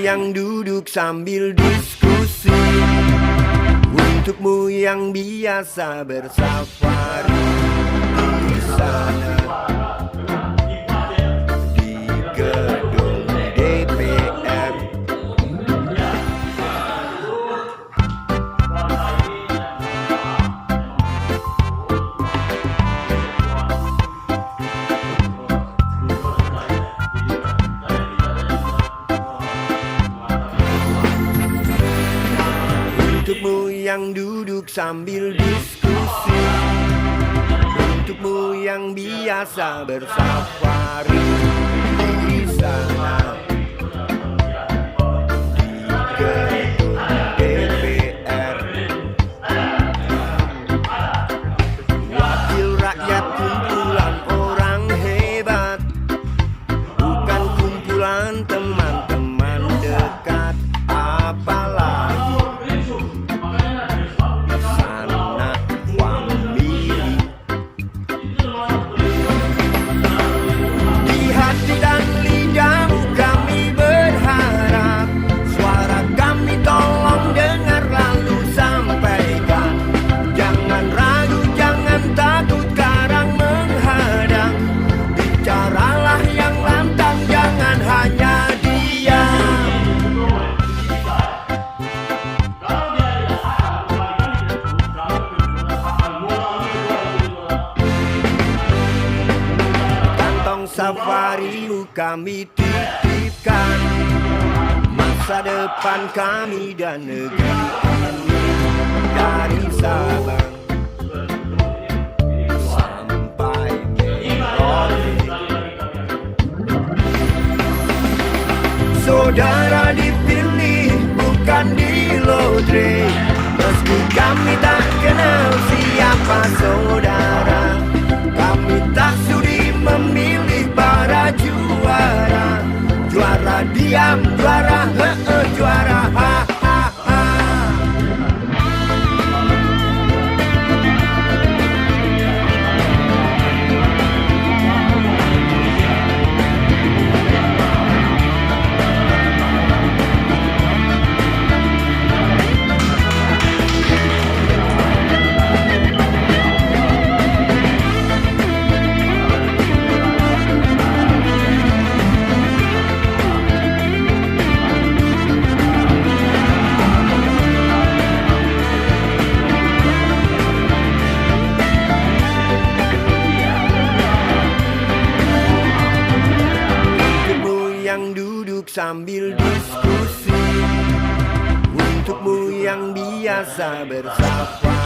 yang duduk sambil diskusi, untukmu yang biasa bersafari di sana, di gedung DPR. Untukmu yang duduk sambil diskusi, untukmu yang biasa bersafari di sana, di gedung DPR. Wakil rakyat kumpulan orang hebat, bukan kumpulan teman-teman dekat. Apalagi sanak famili. Di hati dan lidahmu kami berharap, suara kami tolong dengar lalu sampaikan. Jangan ragu, jangan takut karang menghadang. Bicaralah yang lantang, jangan hanya diam. Kantong safarimu kami titipkan, masa depan kami dan negeri ini. Dari Sabang sampai Merauke, saudara dipilih bukan di lotre. Meski kami tak kenal siapa saudara, kami tak sudi memilih para juara. Juara diam, juara juara ha ha ha. Yang duduk sambil diskusi, untukmu yang biasa bersafari